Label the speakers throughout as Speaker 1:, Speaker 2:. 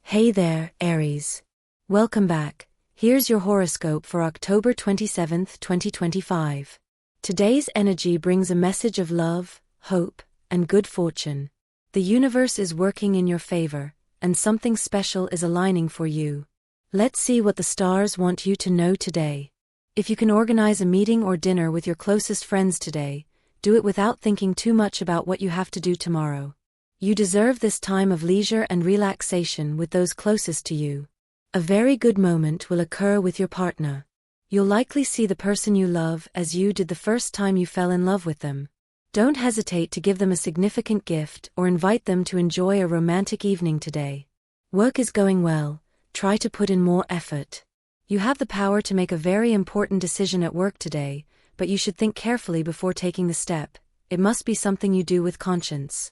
Speaker 1: Hey there, Aries. Welcome back. Here's your horoscope for October 27th, 2025. Today's energy brings a message of love, hope, and good fortune. The universe is working in your favor, and something special is aligning for you. Let's see what the stars want you to know today. If you can organize a meeting or dinner with your closest friends today, do it without thinking too much about what you have to do tomorrow. You deserve this time of leisure and relaxation with those closest to you. A very good moment will occur with your partner. You'll likely see the person you love as you did the first time you fell in love with them. Don't hesitate to give them a significant gift or invite them to enjoy a romantic evening today. Work is going well, try to put in more effort. You have the power to make a very important decision at work today, but you should think carefully before taking the step. It must be something you do with conscience.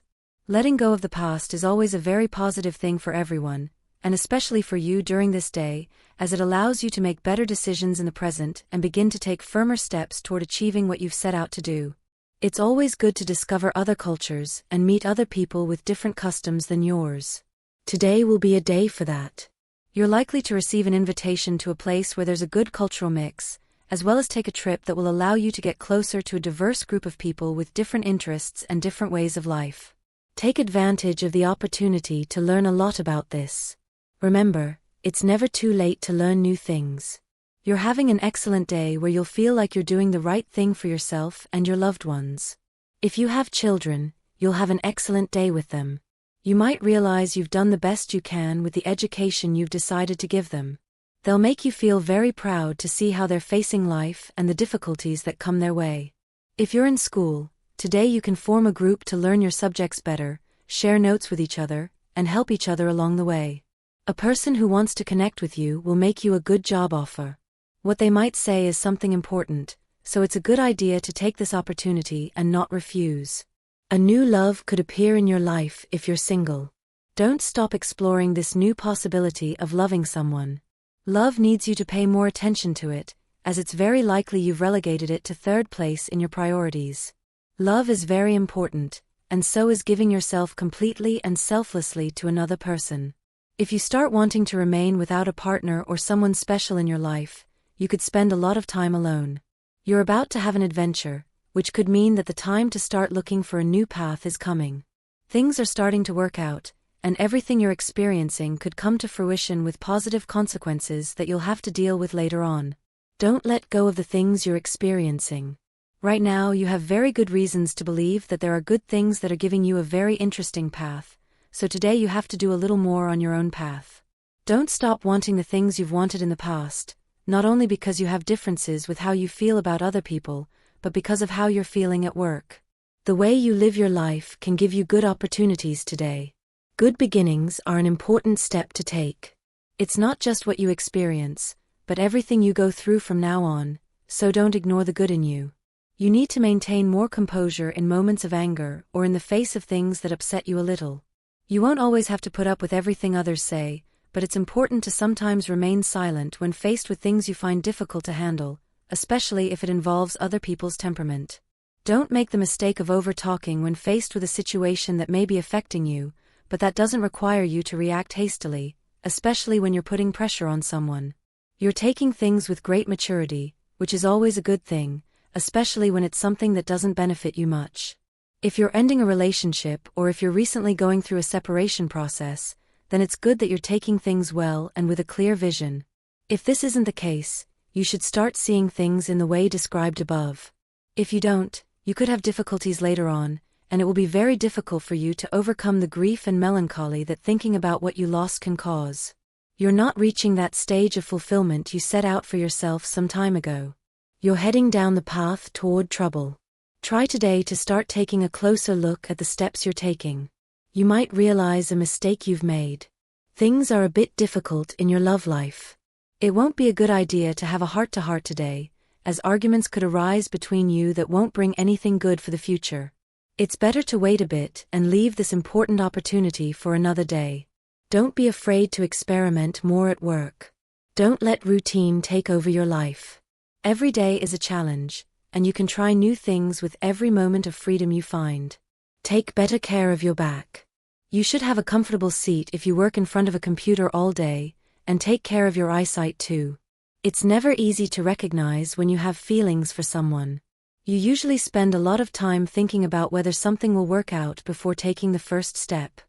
Speaker 1: Letting go of the past is always a very positive thing for everyone, and especially for you during this day, as it allows you to make better decisions in the present and begin to take firmer steps toward achieving what you've set out to do. It's always good to discover other cultures and meet other people with different customs than yours. Today will be a day for that. You're likely to receive an invitation to a place where there's a good cultural mix, as well as take a trip that will allow you to get closer to a diverse group of people with different interests and different ways of life. Take advantage of the opportunity to learn a lot about this. Remember, it's never too late to learn new things. You're having an excellent day where you'll feel like you're doing the right thing for yourself and your loved ones. If you have children, you'll have an excellent day with them. You might realize you've done the best you can with the education you've decided to give them. They'll make you feel very proud to see how they're facing life and the difficulties that come their way. If you're in school, today you can form a group to learn your subjects better, share notes with each other, and help each other along the way. A person who wants to connect with you will make you a good job offer. What they might say is something important, so it's a good idea to take this opportunity and not refuse. A new love could appear in your life if you're single. Don't stop exploring this new possibility of loving someone. Love needs you to pay more attention to it, as it's very likely you've relegated it to third place in your priorities. Love is very important, and so is giving yourself completely and selflessly to another person. If you start wanting to remain without a partner or someone special in your life, you could spend a lot of time alone. You're about to have an adventure, which could mean that the time to start looking for a new path is coming. Things are starting to work out, and everything you're experiencing could come to fruition with positive consequences that you'll have to deal with later on. Don't let go of the things you're experiencing. Right now you have very good reasons to believe that there are good things that are giving you a very interesting path, so today you have to do a little more on your own path. Don't stop wanting the things you've wanted in the past, not only because you have differences with how you feel about other people, but because of how you're feeling at work. The way you live your life can give you good opportunities today. Good beginnings are an important step to take. It's not just what you experience, but everything you go through from now on, so don't ignore the good in you. You need to maintain more composure in moments of anger or in the face of things that upset you a little. You won't always have to put up with everything others say, but it's important to sometimes remain silent when faced with things you find difficult to handle, especially if it involves other people's temperament. Don't make the mistake of over-talking when faced with a situation that may be affecting you, but that doesn't require you to react hastily, especially when you're putting pressure on someone. You're taking things with great maturity, which is always a good thing, especially when it's something that doesn't benefit you much. If you're ending a relationship or if you're recently going through a separation process, then it's good that you're taking things well and with a clear vision. If this isn't the case, you should start seeing things in the way described above. If you don't, you could have difficulties later on, and it will be very difficult for you to overcome the grief and melancholy that thinking about what you lost can cause. You're not reaching that stage of fulfillment you set out for yourself some time ago. You're heading down the path toward trouble. Try today to start taking a closer look at the steps you're taking. You might realize a mistake you've made. Things are a bit difficult in your love life. It won't be a good idea to have a heart-to-heart today, as arguments could arise between you that won't bring anything good for the future. It's better to wait a bit and leave this important opportunity for another day. Don't be afraid to experiment more at work. Don't let routine take over your life. Every day is a challenge, and you can try new things with every moment of freedom you find. Take better care of your back. You should have a comfortable seat if you work in front of a computer all day, and take care of your eyesight too. It's never easy to recognize when you have feelings for someone. You usually spend a lot of time thinking about whether something will work out before taking the first step.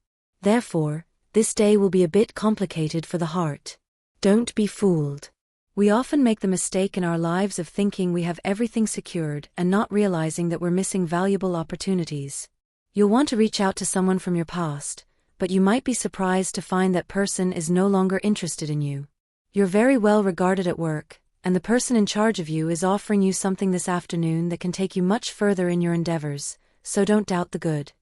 Speaker 1: Therefore, this day will be a bit complicated for the heart. Don't be fooled. We often make the mistake in our lives of thinking we have everything secured and not realizing that we're missing valuable opportunities. You'll want to reach out to someone from your past, but you might be surprised to find that person is no longer interested in you. You're very well regarded at work, and the person in charge of you is offering you something this afternoon that can take you much further in your endeavors, so don't doubt the good.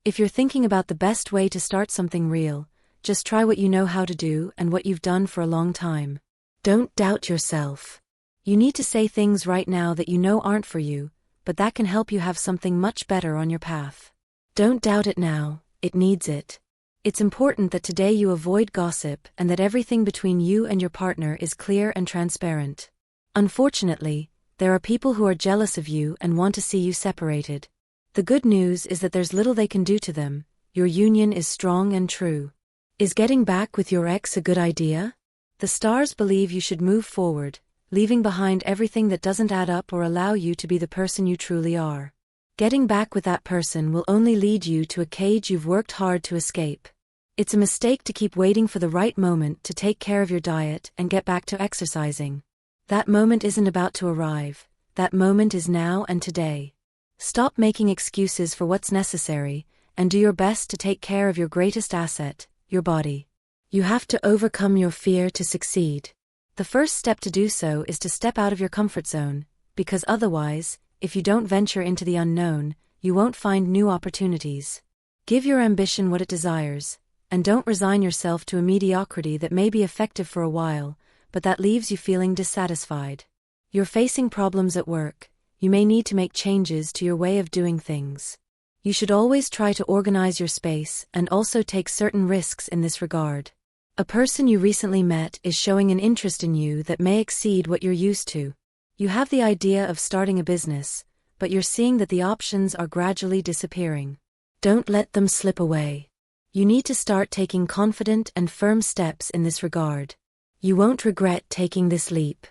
Speaker 1: If you're thinking about the best way to start something real, just try what you know how to do and what you've done for a long time. Don't doubt yourself. You need to say things right now that you know aren't for you, but that can help you have something much better on your path. Don't doubt it now, it needs it. It's important that today you avoid gossip and that everything between you and your partner is clear and transparent. Unfortunately, there are people who are jealous of you and want to see you separated. The good news is that there's little they can do to them. Your union is strong and true. Is getting back with your ex a good idea? The stars believe you should move forward, leaving behind everything that doesn't add up or allow you to be the person you truly are. Getting back with that person will only lead you to a cage you've worked hard to escape. It's a mistake to keep waiting for the right moment to take care of your diet and get back to exercising. That moment isn't about to arrive, that moment is now and today. Stop making excuses for what's necessary, and do your best to take care of your greatest asset, your body. You have to overcome your fear to succeed. The first step to do so is to step out of your comfort zone, because otherwise, if you don't venture into the unknown, you won't find new opportunities. Give your ambition what it desires, and don't resign yourself to a mediocrity that may be effective for a while, but that leaves you feeling dissatisfied. You're facing problems at work. You may need to make changes to your way of doing things. You should always try to organize your space and also take certain risks in this regard. A person you recently met is showing an interest in you that may exceed what you're used to. You have the idea of starting a business, but you're seeing that the options are gradually disappearing. Don't let them slip away. You need to start taking confident and firm steps in this regard. You won't regret taking this leap.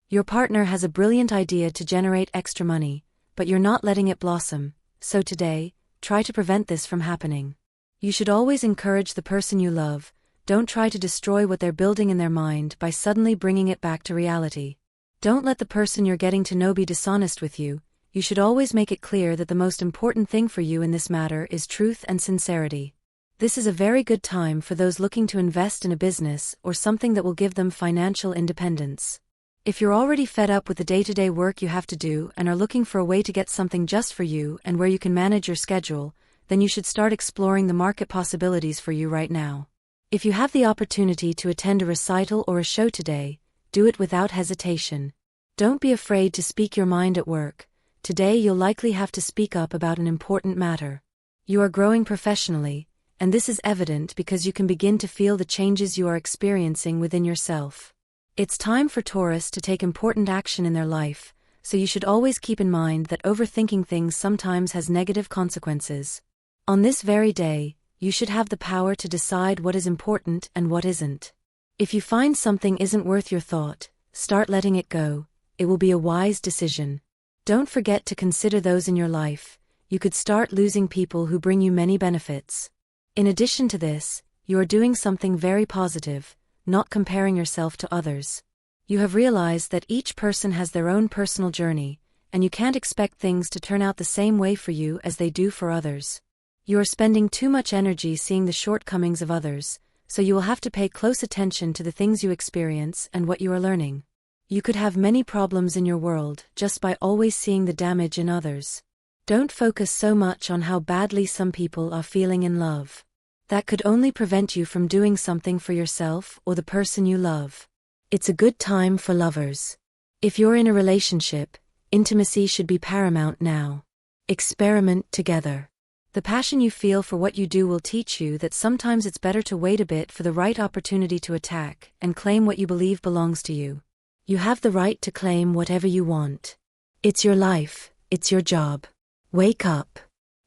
Speaker 1: Your partner has a brilliant idea to generate extra money, but you're not letting it blossom, so today, try to prevent this from happening. You should always encourage the person you love. Don't try to destroy what they're building in their mind by suddenly bringing it back to reality. Don't let the person you're getting to know be dishonest with you. You should always make it clear that the most important thing for you in this matter is truth and sincerity. This is a very good time for those looking to invest in a business or something that will give them financial independence. If you're already fed up with the day-to-day work you have to do and are looking for a way to get something just for you and where you can manage your schedule, then you should start exploring the market possibilities for you right now. If you have the opportunity to attend a recital or a show today, do it without hesitation. Don't be afraid to speak your mind at work. Today you'll likely have to speak up about an important matter. You are growing professionally, and this is evident because you can begin to feel the changes you are experiencing within yourself. It's time for Taurus to take important action in their life, so you should always keep in mind that overthinking things sometimes has negative consequences. On this very day, you should have the power to decide what is important and what isn't. If you find something isn't worth your thought, start letting it go. It will be a wise decision. Don't forget to consider those in your life. You could start losing people who bring you many benefits. In addition to this, you are doing something very positive, not comparing yourself to others. You have realized that each person has their own personal journey, and you can't expect things to turn out the same way for you as they do for others. You are spending too much energy seeing the shortcomings of others, so you will have to pay close attention to the things you experience and what you are learning. You could have many problems in your world just by always seeing the damage in others. Don't focus so much on how badly some people are feeling in love. That could only prevent you from doing something for yourself or the person you love. It's a good time for lovers. If you're in a relationship, intimacy should be paramount now. Experiment together. The passion you feel for what you do will teach you that sometimes it's better to wait a bit for the right opportunity to attack and claim what you believe belongs to you. You have the right to claim whatever you want. It's your life, it's your job. Wake up.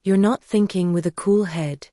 Speaker 1: You're not thinking with a cool head.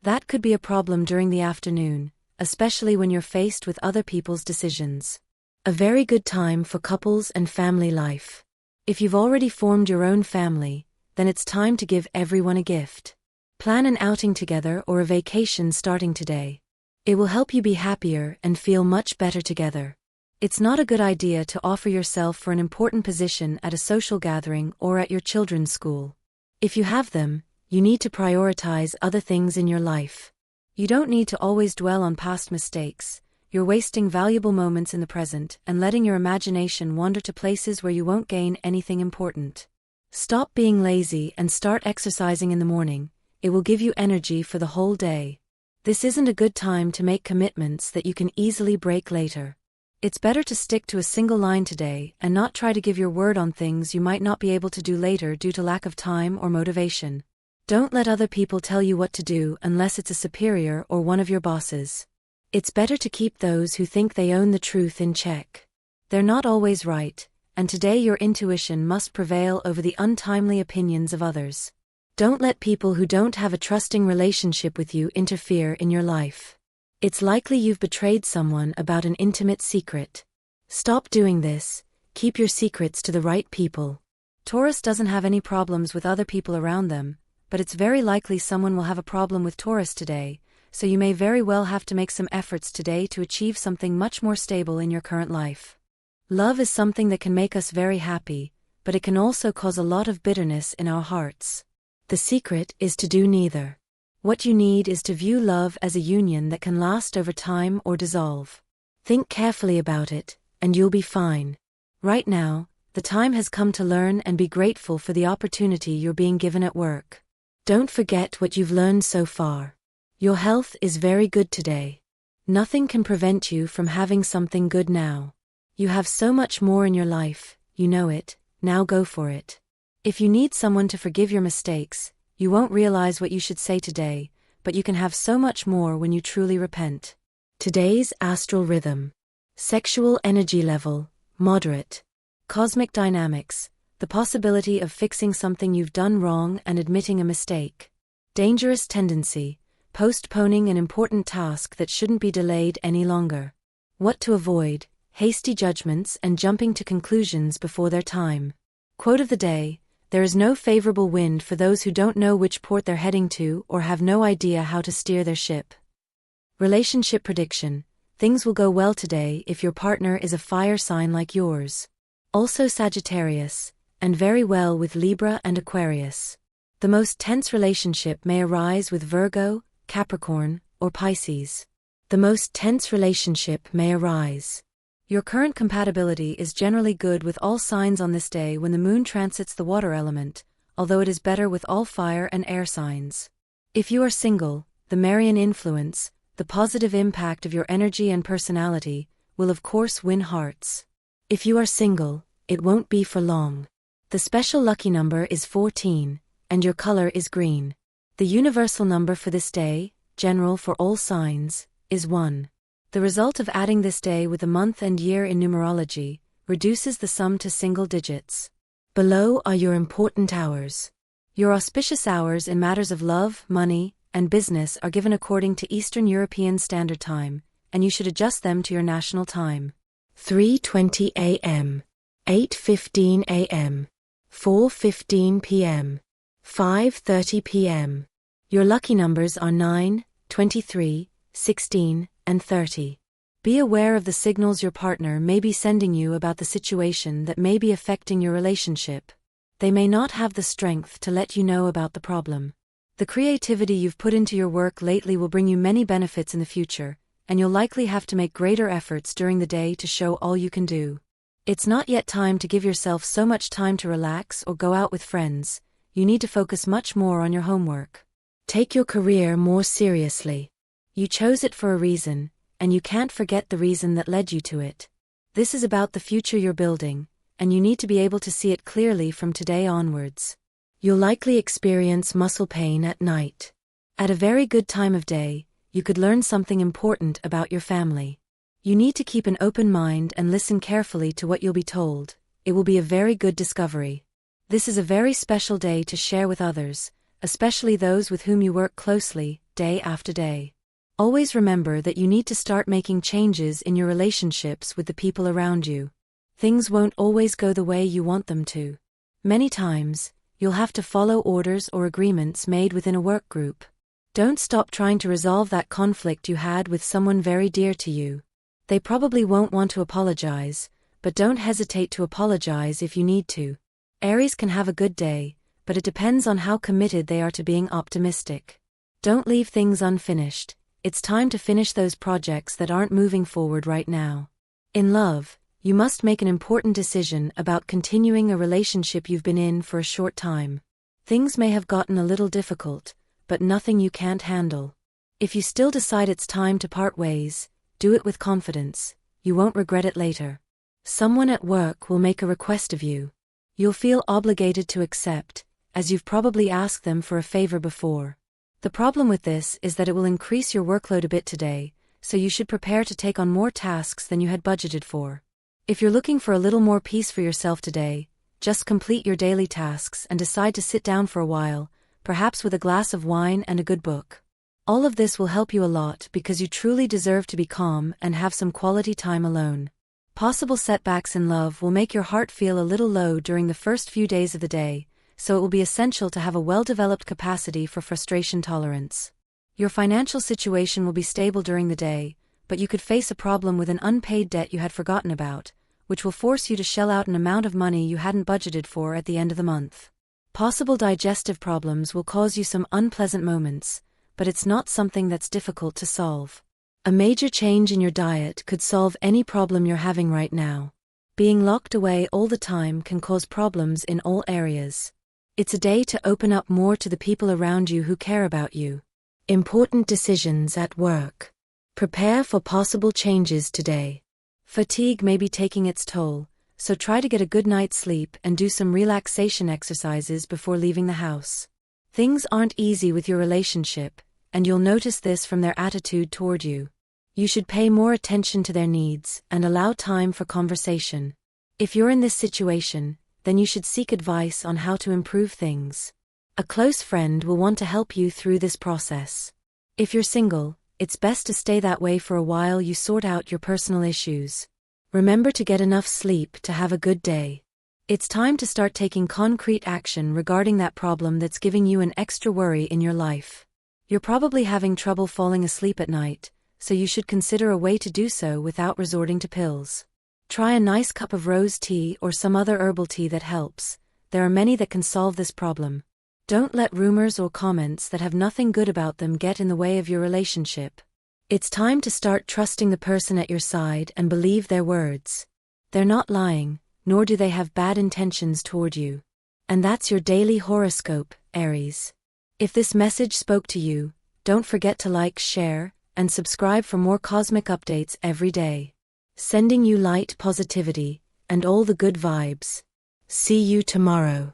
Speaker 1: That could be a problem during the afternoon, especially when you're faced with other people's decisions. A very good time for couples and family life. If you've already formed your own family, then it's time to give everyone a gift. Plan an outing together or a vacation starting today. It will help you be happier and feel much better together. It's not a good idea to offer yourself for an important position at a social gathering or at your children's school. If you have them, you need to prioritize other things in your life. You don't need to always dwell on past mistakes. You're wasting valuable moments in the present and letting your imagination wander to places where you won't gain anything important. Stop being lazy and start exercising in the morning. It will give you energy for the whole day. This isn't a good time to make commitments that you can easily break later. It's better to stick to a single line today and not try to give your word on things you might not be able to do later due to lack of time or motivation. Don't let other people tell you what to do unless it's a superior or one of your bosses. It's better to keep those who think they own the truth in check. They're not always right, and today your intuition must prevail over the untimely opinions of others. Don't let people who don't have a trusting relationship with you interfere in your life. It's likely you've betrayed someone about an intimate secret. Stop doing this. Keep your secrets to the right people. Taurus doesn't have any problems with other people around them, but it's very likely someone will have a problem with Taurus today, so you may very well have to make some efforts today to achieve something much more stable in your current life. Love is something that can make us very happy, but it can also cause a lot of bitterness in our hearts. The secret is to do neither. What you need is to view love as a union that can last over time or dissolve. Think carefully about it, and you'll be fine. Right now, the time has come to learn and be grateful for the opportunity you're being given at work. Don't forget what you've learned so far. Your health is very good today. Nothing can prevent you from having something good now. You have so much more in your life, you know it, now go for it. If you need someone to forgive your mistakes, you won't realize what you should say today, but you can have so much more when you truly repent. Today's astral rhythm. Sexual energy level, moderate. Cosmic dynamics, the possibility of fixing something you've done wrong and admitting a mistake. Dangerous tendency, postponing an important task that shouldn't be delayed any longer. What to avoid, hasty judgments and jumping to conclusions before their time. Quote of the day: there is no favorable wind for those who don't know which port they're heading to or have no idea how to steer their ship. Relationship prediction: things will go well today if your partner is a fire sign like yours. Also Sagittarius, and very well with Libra and Aquarius. The most tense relationship may arise with Virgo, Capricorn, or Pisces. The most tense relationship may arise. Your current compatibility is generally good with all signs on this day when the moon transits the water element, although it is better with all fire and air signs. If you are single, the Marian influence, the positive impact of your energy and personality, will of course win hearts. If you are single, it won't be for long. The special lucky number is 14, and your color is green. The universal number for this day, general for all signs, is 1. The result of adding this day with the month and year in numerology reduces the sum to single digits. Below are your important hours. Your auspicious hours in matters of love, money, and business are given according to Eastern European Standard Time, and you should adjust them to your national time. 3:20 a.m., 8:15 a.m., 4:15 p.m., 5:30 p.m. Your lucky numbers are 9, 23, 16, and 30. Be aware of the signals your partner may be sending you about the situation that may be affecting your relationship. They may not have the strength to let you know about the problem. The creativity you've put into your work lately will bring you many benefits in the future, and you'll likely have to make greater efforts during the day to show all you can do. It's not yet time to give yourself so much time to relax or go out with friends. You need to focus much more on your homework. Take your career more seriously. You chose it for a reason, and you can't forget the reason that led you to it. This is about the future you're building, and you need to be able to see it clearly from today onwards. You'll likely experience muscle pain at night. At a very good time of day, you could learn something important about your family. You need to keep an open mind and listen carefully to what you'll be told. It will be a very good discovery. This is a very special day to share with others, especially those with whom you work closely, day after day. Always remember that you need to start making changes in your relationships with the people around you. Things won't always go the way you want them to. Many times, you'll have to follow orders or agreements made within a work group. Don't stop trying to resolve that conflict you had with someone very dear to you. They probably won't want to apologize, but don't hesitate to apologize if you need to. Aries can have a good day, but it depends on how committed they are to being optimistic. Don't leave things unfinished. It's time to finish those projects that aren't moving forward right now. In love, you must make an important decision about continuing a relationship you've been in for a short time. Things may have gotten a little difficult, but nothing you can't handle. If you still decide it's time to part ways, do it with confidence. You won't regret it later. Someone at work will make a request of you. You'll feel obligated to accept, as you've probably asked them for a favor before. The problem with this is that it will increase your workload a bit today, so you should prepare to take on more tasks than you had budgeted for. If you're looking for a little more peace for yourself today, just complete your daily tasks and decide to sit down for a while, perhaps with a glass of wine and a good book. All of this will help you a lot because you truly deserve to be calm and have some quality time alone. Possible setbacks in love will make your heart feel a little low during the first few days of the day, so it will be essential to have a well-developed capacity for frustration tolerance. Your financial situation will be stable during the day, but you could face a problem with an unpaid debt you had forgotten about, which will force you to shell out an amount of money you hadn't budgeted for at the end of the month. Possible digestive problems will cause you some unpleasant moments, but it's not something that's difficult to solve. A major change in your diet could solve any problem you're having right now. Being locked away all the time can cause problems in all areas. It's a day to open up more to the people around you who care about you. Important decisions at work. Prepare for possible changes today. Fatigue may be taking its toll, so try to get a good night's sleep and do some relaxation exercises before leaving the house. Things aren't easy with your relationship, and you'll notice this from their attitude toward you. You should pay more attention to their needs and allow time for conversation. If you're in this situation, then you should seek advice on how to improve things. A close friend will want to help you through this process. If you're single, it's best to stay that way for a while you sort out your personal issues. Remember to get enough sleep to have a good day. It's time to start taking concrete action regarding that problem that's giving you an extra worry in your life. You're probably having trouble falling asleep at night, so you should consider a way to do so without resorting to pills. Try a nice cup of rose tea or some other herbal tea that helps. There are many that can solve this problem. Don't let rumors or comments that have nothing good about them get in the way of your relationship. It's time to start trusting the person at your side and believe their words. They're not lying, nor do they have bad intentions toward you. And that's your daily horoscope, Aries. If this message spoke to you, don't forget to like, share, and subscribe for more cosmic updates every day. Sending you light, positivity, and all the good vibes. See you tomorrow.